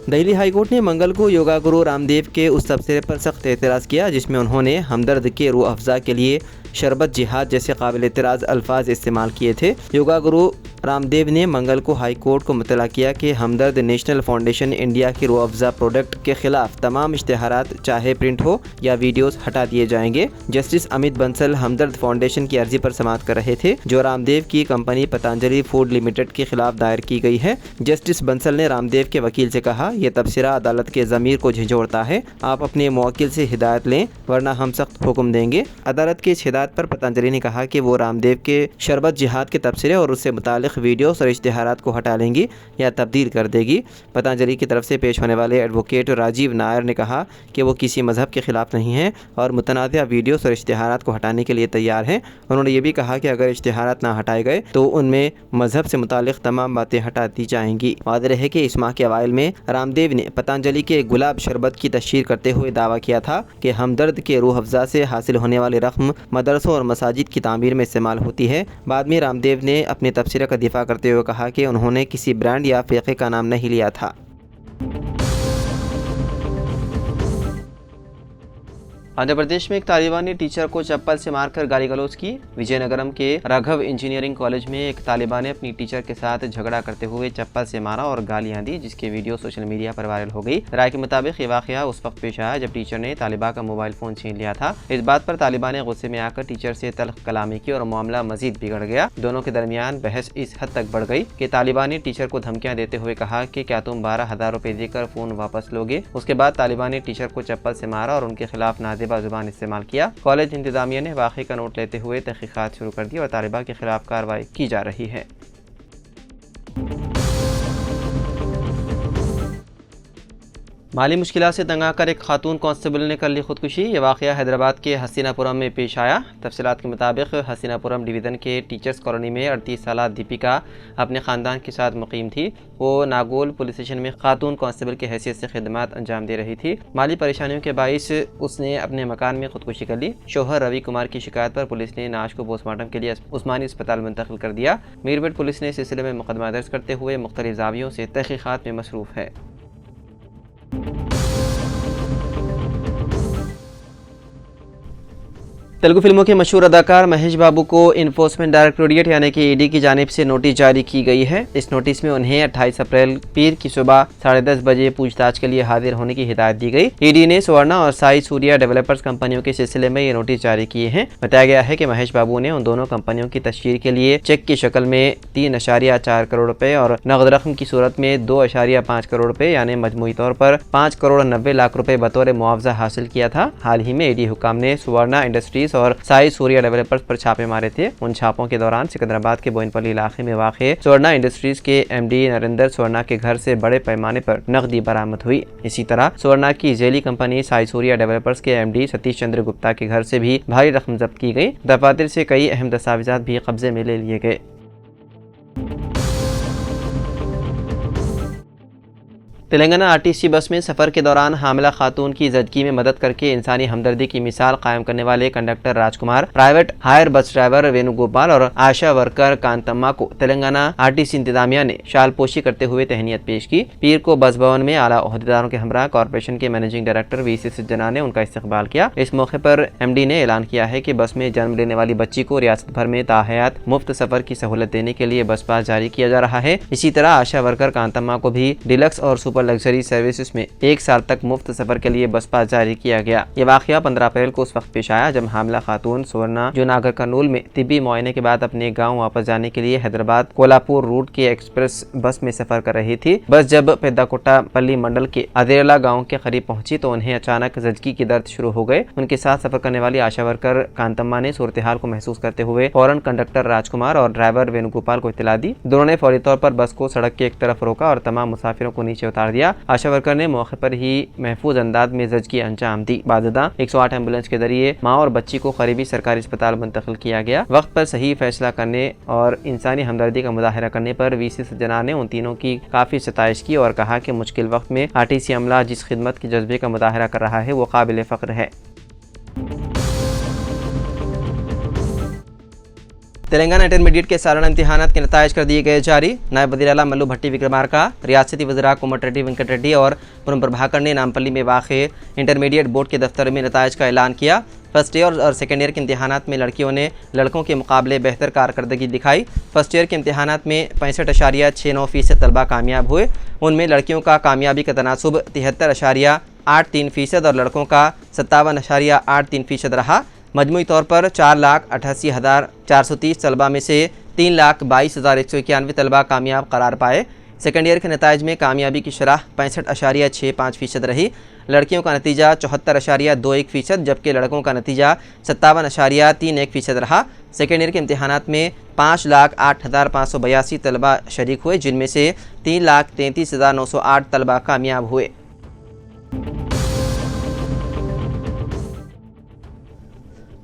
Delhi high court ने मंगल को योगा गुरु रामदेव के उस तबसरे पर सख्त एतराज़ किया जिसमें उन्होंने हमदर्द के रूह अफ़ज़ा के लिए शरबत जिहाद जैसे काबिल एतराज़ अल्फाज इस्तेमाल किए थे। योगा गुरु रामदेव ने मंगल को हाई कोर्ट को मुतला किया कि हमदर्द नेशनल फाउंडेशन इंडिया की रूह अफ़ज़ा प्रोडक्ट के ख़िलाफ़ तमाम इश्तिहारात चाहे प्रिंट हो या वीडियोस हटा दिए जाएंगे। जस्टिस अमित बंसल हमदर्द फाउंडेशन की अर्जी पर समाअत कर रहे थे जो रामदेव की कंपनी पतंजलि फूड लिमिटेड के खिलाफ दायर की गई है। जस्टिस बंसल ने रामदेव के वकील से कहा, यह तबसरा अदालत के ज़मीर को झिझोड़ता है, आप अपने मुवक्किल से हिदायत लें वरना हम सख्त हुक्म देंगे। अदालत की इस हिदायत पर पतंजलि ने कहा कि वो रामदेव के शरबत जिहाद के तबसरे और उससे मुतालिक वीडियोस और इश्तिहारात को हटा लेंगी या तब्दील कर देगी। पतंजलि की तरफ से पेश होने वाले एडवोकेट राजीव नायर ने कहा कि वो किसी मज़हब के ख़िलाफ़ नहीं हैं और मुतनाज़ वीडियोस और इश्तिहारात को हटाने के लिए तैयार हैं। उन्होंने ये भी कहा कि अगर इश्तिहारात ना हटाए गए तो उनमें मज़हब से मुतालिक तमाम बातें हटा दी जाएंगी। वाज़ेह रहे कि इस माह के अवाइल में रामदेव ने पतंजलि के गुलाब शरबत की तशहीर करते हुए दावा किया था कि हमदर्द के रूह अफ़ज़ा से हासिल होने वाली रक़म मदरसों और मसाजिद की तामीर में इस्तेमाल होती है। बाद में रामदेव ने अपने तबसरे का दिफा करते हुए कहा कि उन्होंने किसी ब्रांड या फ़िक़े का नाम नहीं लिया था। आंध्र प्रदेश में एक तालिबानी टीचर को चप्पल से मारकर गाली गलौज की। विजयनगरम के राघव इंजीनियरिंग कॉलेज में एक तालिबान ने अपनी टीचर के साथ झगड़ा करते हुए चप्पल से मारा और गालियां दी, जिसके वीडियो सोशल मीडिया पर वायरल हो गई। राय के मुताबिक ये वाकया उस वक्त पेश आया जब टीचर ने तालिबा का मोबाइल फ़ोन छीन लिया था। इस बात पर तालिबा ने गुस्से में आकर टीचर से तल्ख कलामी की और मामला मजीद बिगड़ गया। दोनों के दरमियान बहस इस हद तक बढ़ गई कि तालिबा ने टीचर को धमकियां देते हुए कहा कि क्या तुम 12,000 रुपए देकर फ़ोन वापस लोगे। उसके बाद तालिबा ने टीचर को चप्पल से मारा और उनके खिलाफ नाज़िबा ज़ुबान इस्तेमाल किया। कॉलेज इंतजामिया ने वाक़े का नोट लेते हुए तहक़ीक़ात शुरू कर दी और तालिबा के खिलाफ कार्रवाई की जा रही है। माली मुश्किलात से तंग आकर एक खातून कांस्टेबल ने कर ली खुदकुशी। ये वाक़या हैदराबाद के हसीनापुरम में पेश आया। तफसीलात के मुताबिक हसीनापुरम डिवीज़न के टीचर्स कॉलोनी में 38 साला दीपिका अपने ख़ानदान के साथ मुकीम थी। वो नागोल पुलिस स्टेशन में खातून कांस्टेबल की हैसियत से खिदमत अंजाम दे रही थी। माली परेशानियों के बाइस उसने अपने मकान में खुदकुशी कर ली। शोहर रवि कुमार की शिकायत पर पुलिस ने नाश को पोस्टमार्टम के लिए उस्मानी अस्पताल मुंतकिल कर दिया। मीरपेट पुलिस ने इस सिलसिले में मुकदमा दर्ज करते हुए मुख्तलिफ ज़ावियों से तहक़ीक़ात में मसरूफ़ है। तेलुगु फिल्मों के मशहूर अदाकार महेश बाबू को इन्फोर्समेंट डायरेक्टोरेट यानी कि ईडी की जानिब से नोटिस जारी की गई है। इस नोटिस में उन्हें 28 अप्रैल पीर की सुबह 10:30 बजे पूछताछ के लिए हाजिर होने की हिदायत दी गई। ईडी ने सुवर्णा और साई सूर्या डेवलपर्स कंपनियों के सिलसिले में ये नोटिस जारी किए हैं। बताया गया है कि महेश बाबू ने उन दोनों कंपनियों की तशहीर के लिए चेक की शक्ल में 3.4 करोड़ रुपए और नकद रकम की सूरत में 2.5 करोड़ रुपए यानी मजमूई तौर पर 5 करोड़ 90 लाख रुपए बतौर मुआवजा हासिल किया था। हाल ही में ईडी हुकाम ने सुवर्णा इंडस्ट्रीज और साई सूर्या डेवलपर्स पर छापे मारे थे। उन छापों के दौरान सिकंदराबाद के बोइनपल्ली इलाके में वाक़े सुवर्णा इंडस्ट्रीज के एमडी नरेंद्र सुवर्णा के घर से बड़े पैमाने पर नकदी बरामद हुई। इसी तरह सुवर्णा की झेली कंपनी साई सूर्या डेवलपर्स के एमडी सतीश चंद्र गुप्ता के घर से भी भारी रकम जब्त की गई। दफातर से कई अहम दस्तावेजात भी कब्जे में ले लिए गए। तेलंगाना आरटीसी बस में सफ़र के दौरान हामिला खातून की ज़दगी में मदद करके इंसानी हमदर्दी की मिसाल कायम करने वाले conductor Rajkumar, private hire bus driver Venugopal और आशा वर्कर कांतम्मा को तेलंगाना आरटीसी इंतजामिया ने शालपोशी करते हुए तहनीत पेश की। पीर को बस भवन में आला ओहदेदारों के हमरा कॉरपोरेशन के मैनेजिंग डायरेक्टर वीसी सज्जना ने उनका इस्तकबाल किया। इस मौके पर एमडी ने ऐलान किया है कि बस में जन्म लेने वाली बच्ची को रियासत भर में ताहयात मुफ्त सफ़र की सहूलत देने के लिए बस पास जारी किया जा रहा है। इसी तरह आशा वर्कर कांतम्मा को भी डिलक्स और सुपर लग्जरी सर्विसेज में 1 साल तक मुफ्त सफर के लिए बस पास जारी किया गया। ये वाकया 15 अप्रैल को उस वक्त पेश आया जब हामिला खातून सुवर्णा जो नागर कर्नूल में तिब्बी मुआयने के बाद अपने गांव वापस जाने के लिए हैदराबाद कोल्हापुर रूट के एक्सप्रेस बस में सफर कर रही थी। बस जब पेद्दाकोट्टापल्ली मंडल के अदेरला गाँव के करीब पहुंची तो उन्हें अचानक ज़दगी के दर्द शुरू हो गए। उनके साथ सफर करने वाली आशा वर्कर कांतम्मा ने सूरत हाल को महसूस करते हुए फौरन कंडक्टर राजकुमार और ड्राइवर वेणुगोपाल को इत्तला दी। दोनों ने फौरी तौर पर बस को सड़क के एक तरफ रोका और तमाम मुसाफिरों को नीचे उतार दिया। आशा वर्कर ने मौके पर ही महफूज अंदाज में ज़दगी अंजाम दी। बाददा 108 एम्बुलेंस के जरिए माँ और बच्ची को करीबी सरकारी अस्पताल मुंतकिल किया गया। वक्त पर सही फैसला करने और इंसानी हमदर्दी का मुजाहरा करने पर वीसी सज्जना ने उन तीनों की काफ़ी सताइश की और कहा कि मुश्किल वक्त में आरटीसी अमला जिस खिदमत के जज्बे का मुजाहरा कर रहा है वो काबिल फ़ख्र है। तेलंगाना इंटरमीडिएट के सालाना इम्तिहानात के नताइज कर दिए गए जारी। नायब वज़ीर आला मल्लू भट्टी विक्रमार्का, रियासती वज़रा कोमट रेड्डी वेंकट रेड्डी और पुरम प्रभाकर ने नामपल्ली में वाक़े इंटरमीडिएट बोर्ड के दफ्तर में नताइज का ऐलान किया। फर्स्ट ईयर और सेकेंड ईयर के इम्तिहानात में लड़कियों ने लड़कों के मुकाबले बेहतर कारकर्दगी दिखाई। फर्स्ट ईयर के इम्तिहानात में 65.69% तलबा कामयाब हुए। उनमें लड़कियों का कामयाबी का तनासुब 73.83% और लड़कों का 57.83% रहा। मजमूई तौर पर 4,88,430 तलबा में से 3,22,191 तलबा कामयाब करार पाए। सेकेंड ईयर के नताइज में कामयाबी की शरह 65.65% रही। लड़कियों का नतीजा 74.21%, जबकि लड़कों का नतीजा 57.31% रहा। सेकेंड ईयर के इम्तिहानात में 5,08,582 तलबा शरीक हुए, जिनमें से 3,33,908 तलबा कामयाब हुए।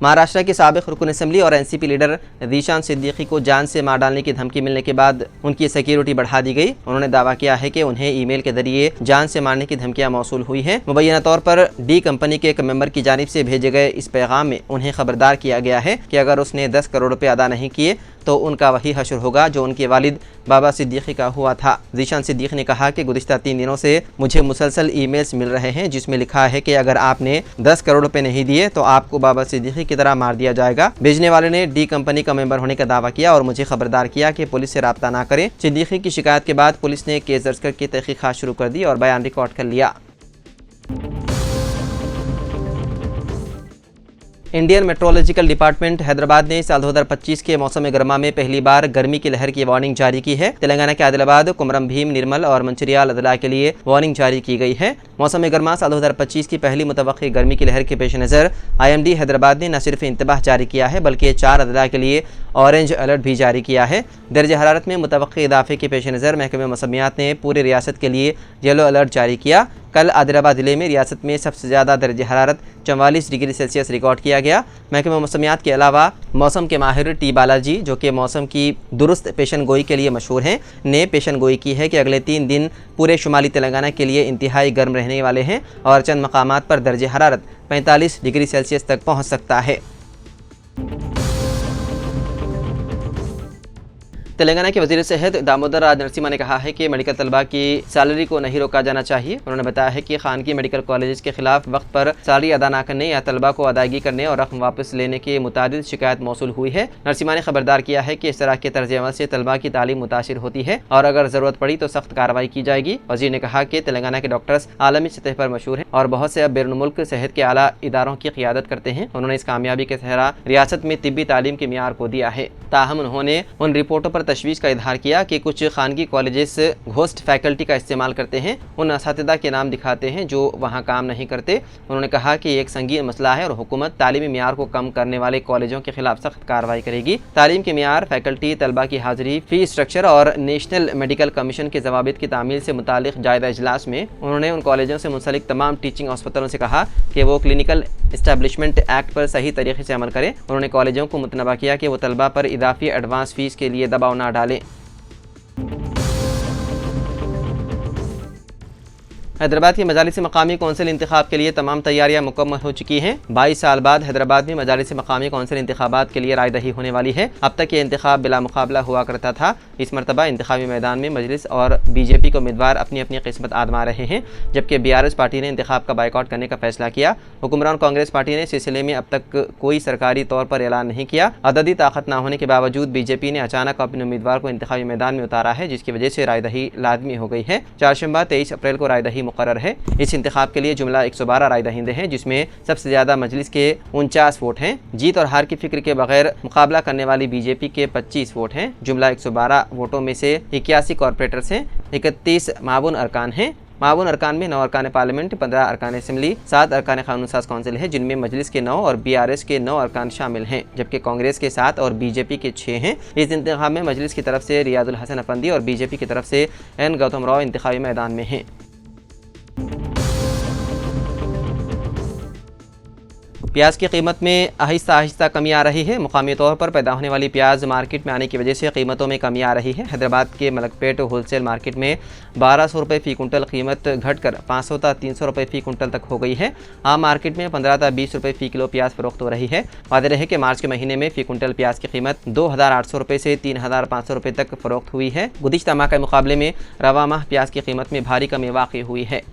महाराष्ट्र के साबिक रुकन असम्बली और एनसीपी लीडर ज़ीशान सिद्दीकी को जान से मार डालने की धमकी मिलने के बाद उनकी सिक्योरिटी बढ़ा दी गई। उन्होंने दावा किया है कि उन्हें ईमेल के जरिए जान से मारने की धमकियां मौसूल हुई हैं। मुबैना तौर पर डी कंपनी के एक मेंबर की जानिब से भेजे गए इस पैगाम में उन्हें खबरदार किया गया है कि अगर उसने 10 करोड़ रुपये अदा नहीं किए तो उनका वही हश्र होगा जो उनके वालिद बाबा सिद्दीकी का हुआ था। ज़ीशान सिद्दीकी ने कहा कि गुज़िश्ता 3 दिनों से मुझे मुसलसल ईमेल्स मिल रहे हैं जिसमें लिखा है कि अगर आपने 10 करोड़ रुपए नहीं दिए तो आपको बाबा सिद्दीकी की तरह मार दिया जाएगा। भेजने वाले ने डी कंपनी का मेंबर होने का दावा किया और मुझे खबरदार किया कि पुलिस से रब्ता ना करें। सिद्दीकी की शिकायत के बाद पुलिस ने केस दर्ज करके तहकीकात शुरू कर दी और बयान रिकॉर्ड कर लिया। इंडियन मेट्रोलॉजिकल डिपार्टमेंट हैदराबाद ने साल 2025 के मौसम गर्मा में पहली बार गर्मी की लहर की वार्निंग जारी की है। तेलंगाना के आदिलाबाद, कुमरम भीम, निर्मल और मंचिरियाल अदला के लिए वार्निंग जारी की गई है। मौसम गर्मा साल 2025 की पहली मुतवक्की गर्मी की लहर के पेश नज़र IMD हैदराबाद ने न सिर्फ इंतबाह जारी किया है बल्कि 4 अदला के लिए ऑरेंज अलर्ट भी जारी किया है। दर्ज हरारत में मुतवक्की इजाफे के पेश नज़र महकमे मौसमियात ने पूरे रियासत के लिए येलो अलर्ट जारी किया। कल आदिलाबाद ज़िले में रियासत में सबसे ज़्यादा दर्ज हरारत 44 डिग्री सेल्सियस रिकॉर्ड किया गया। महकमे मौसमियात के अलावा मौसम के माहिर टी बालाजी, जो कि मौसम की दुरुस्त पेशन गोई के लिए मशहूर हैं, ने पेशन गोई की है कि अगले 3 दिन पूरे शुमाली तेलंगाना के लिए इंतहाई गर्म रहने वाले हैं और चंद मकामात पर दर्ज हरारत 45 डिग्री सेल्सियस तक पहुँच सकता है। तेलंगाना के वज़ीर सेहत दामोदर राज नरसिम्हा ने कहा है कि मेडिकल तलबा की सैलरी को नहीं रोका जाना चाहिए। उन्होंने बताया है कि खानगी मेडिकल कॉलेज के खिलाफ वक्त पर सैलरी अदा न करने या तलबा को अदायगी करने और रकम वापस लेने की मुतादिद शिकायत मौसूल हुई है। नरसिम्हा ने खबरदार किया है कि इस तरह के तर्ज अमल से तलबा की तालीम मुतासिर होती है और अगर ज़रूरत पड़ी तो सख्त कार्रवाई की जाएगी। वज़ीर ने कहा कि तेलंगाना के डॉक्टर्स आलमी सतह पर मशहूर हैं और बहुत से अब बैरून मुल्क सेहत के आला इदारों की क़ियादत करते हैं। उन्होंने इस कामयाबी के सहरा रियासत में तिब्बी तालीम के मियार को दिया है। ताहम उन्होंने उन रिपोर्टों पर तशवीश का इजहार किया कि कुछ खानगी कॉलेजेस घोस्ट फैकल्टी का इस्तेमाल करते हैं, उन असातिज़ा के नाम दिखाते हैं जो वहाँ काम नहीं करते। उन्होंने कहा कि एक संगीन मसला है और हुकूमत तालीमी मियार को कम करने वाले कॉलेजों के खिलाफ सख्त कार्रवाई करेगी। तालीम के मियार, फैकल्टी, तलबा की हाजिरी, फी स्ट्रक्चर और नेशनल मेडिकल कमीशन के जवाबित की तामील से मुतालिक जायजा इजलास में उन्होंने उन कॉलेजों से मुंसलिक तमाम टीचिंग अस्पतालों से कहा कि वो क्लिनिकल इस्टेब्लिशमेंट एक्ट पर सही तरीके से अमल करें। उन्होंने कॉलेजों को मुतनबा किया कि वो तलबा पर इजाफी एडवांस फीस के लिए दबाव न डालें। हैदराबाद की मजालिस मकामी कौंसिल इंतखाब के लिए तमाम तैयारियां मुकम्मल हो चुकी हैं। 22 साल बाद हैदराबाद में मजालिस मकामी कौंसिल इंतखाबात के लिए रायदही होने वाली है। अब तक ये इंतखाब बिला मुकाबला हुआ करता था। इस मरतबा इंतखाबी मैदान में मजलिस और BJP के उम्मीदवार अपनी अपनी किस्मत आजमा रहे हैं, जबकि BRS पार्टी ने इंतखाब का बाइकआउट करने का फैसला किया। हुक्मरान कांग्रेस पार्टी ने इस सिलसिले में अब तक कोई सरकारी तौर पर ऐलान नहीं किया। अददी ताकत न होने के बावजूद BJP ने अचानक अपने उम्मीदवार को इंतखाबी मैदान में उतारा है, जिसकी वजह से रायदही लाजमी हो गई है। चारशंबा 23 अप्रैल को रायदही मुकर्रर है। इस इंतखाब के लिए जुमला 112 राय दहिंदे हैं, जिसमें सबसे ज़्यादा मजलिस के 49 वोट हैं। जीत और हार की फिक्र के बगैर मुकाबला करने वाली BJP के 25 वोट हैं। जुमला 112 वोटों में से 81 कॉरपोरेटर्स हैं, 31 मावून अरकान हैं। मावून अरकान में 9 अरकान पार्लियामेंट, 15 अरकान असम्बली, 7 अरकान कानून साज काउंसिल है, जिनमें मजलिस के 9 और BRS के 9 अरकान शामिल हैं, जबकि कांग्रेस के 7 और BJP के 6 हैं। इस इंतखाब में मजलिस की तरफ से रियाजुल हसन अफंदी और BJP की तरफ से N गौतम राव इंतखाबी मैदान में हैं। प्याज की कीमत में आहिस्ता आहिस्ता कमी आ रही है। मुकामी तौर पर पैदा होने वाली प्याज मार्केट में आने की वजह से कीमतों में कमी आ रही है। हैदराबाद के मलकपेट होलसेल मार्केट में 1200 रुपये फ़ी कुंटल कीमत घटकर 500 ता 300 रुपये फ़ी कुंटल तक हो गई है। आम मार्केट में 15 ता 20 रुपये फ़ी किलो प्याज फरोख्त हो रही है। वादे रहे कि मार्च के महीने में फ़ी कुंटल प्याज की कीमत 2800 रुपये से 3500 रुपये तक फरोख्त हुई है। गुज़िश्ता माह के मुकाबले में रवा माह प्याज की कीमत में भारी कमी वाक़ई हुई है।